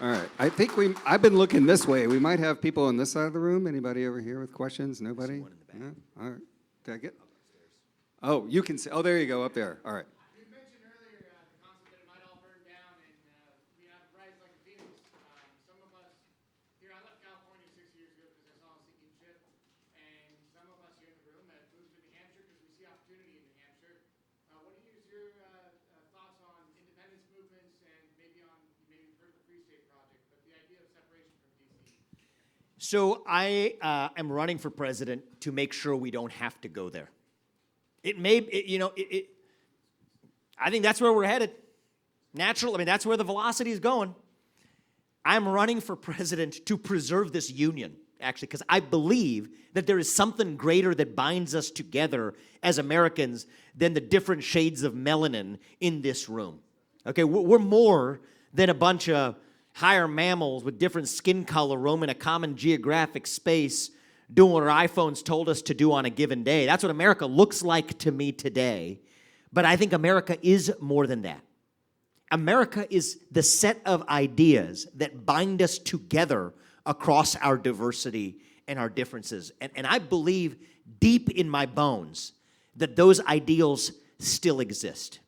All right, I think I've been looking this way. We might have people on this side of the room. Anybody over here with questions? Nobody? Yeah? All right. Did I get? Oh, you can see. Oh, there you go, up there. All right. You mentioned earlier the concept that it might all burn down and we have rise like a phoenix. Some of us here, I left California 6 years ago because I saw a sinking ship, and some of us here in the room have moved to New Hampshire because we see opportunity in New Hampshire. What are your thoughts on independence movements and maybe you've heard the Free State Project, but the idea of separation from D.C.? So I am running for president to make sure we don't have to go there. I think that's where we're headed. Natural, I mean, that's where the velocity is going. I'm running for president to preserve this union, actually, because I believe that there is something greater that binds us together as Americans than the different shades of melanin in this room. Okay, we're more than a bunch of higher mammals with different skin color roaming a common geographic space, doing what our iPhones told us to do on a given day. That's what America looks like to me today. But I think America is more than that. America is the set of ideas that bind us together across our diversity and our differences. And I believe deep in my bones that those ideals still exist.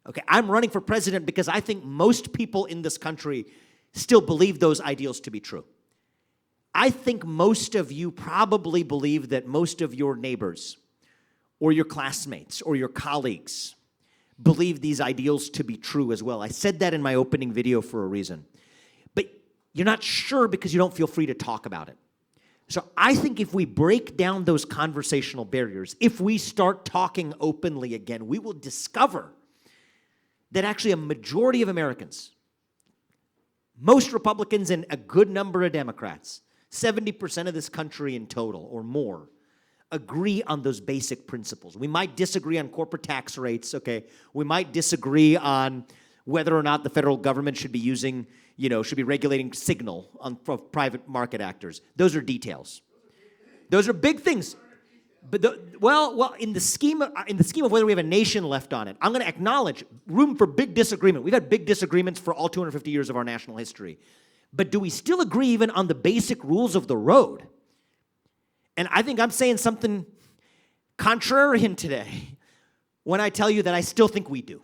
Okay, I'm running for president because I think most people in this country still believe those ideals to be true. I think most of you probably believe that most of your neighbors or your classmates or your colleagues believe these ideals to be true as well. I said that in my opening video for a reason. But you're not sure because you don't feel free to talk about it. So I think if we break down those conversational barriers, if we start talking openly again, we will discover that actually a majority of Americans, most Republicans and a good number of Democrats, 70% of this country in total or more, agree on those basic principles. We might disagree on corporate tax rates, okay? We might disagree on whether or not the federal government should be using, should be regulating signal on private market actors. Those are details. Those are big things. But in the scheme of whether we have a nation left on it, I'm going to acknowledge room for big disagreement. We've had big disagreements for all 250 years of our national history. But do we still agree even on the basic rules of the road? And I think I'm saying something contrarian today when I tell you that I still think we do.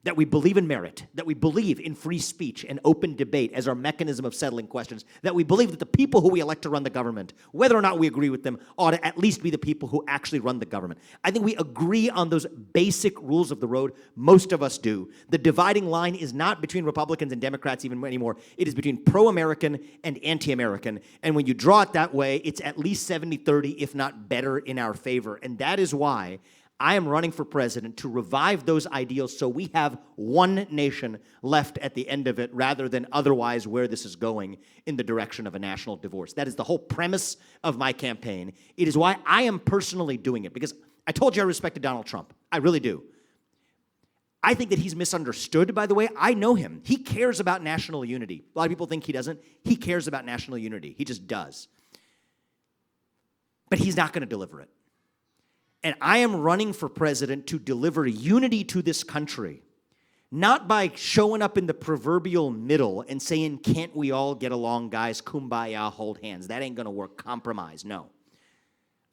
That we believe in merit, that we believe in free speech and open debate as our mechanism of settling questions, that we believe that the people who we elect to run the government, whether or not we agree with them, ought to at least be the people who actually run the government. I think we agree on those basic rules of the road. Most of us do. The dividing line is not between Republicans and Democrats even anymore. It is between pro-American and anti-American. And when you draw it that way, it's at least 70-30, if not better, in our favor. And that is why I am running for president to revive those ideals so we have one nation left at the end of it rather than otherwise where this is going in the direction of a national divorce. That is the whole premise of my campaign. It is why I am personally doing it, because I told you I respected Donald Trump. I really do. I think that he's misunderstood, by the way. I know him. He cares about national unity. A lot of people think he doesn't. He cares about national unity. He just does. But he's not going to deliver it. And I am running for president to deliver unity to this country, not by showing up in the proverbial middle and saying, can't we all get along, guys, kumbaya, hold hands. That ain't going to work. Compromise. No.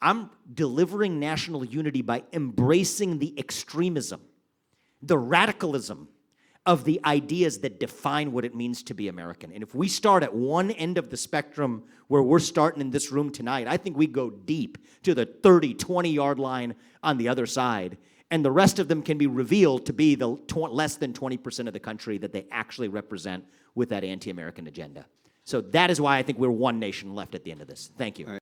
I'm delivering national unity by embracing the extremism, the radicalism of the ideas that define what it means to be American. And if we start at one end of the spectrum where we're starting in this room tonight, I think we go deep to the 30, 20-yard line on the other side, and the rest of them can be revealed to be the less than 20% of the country that they actually represent with that anti-American agenda. So that is why I think we're one nation left at the end of this. Thank you.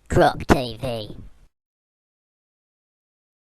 Croc TV.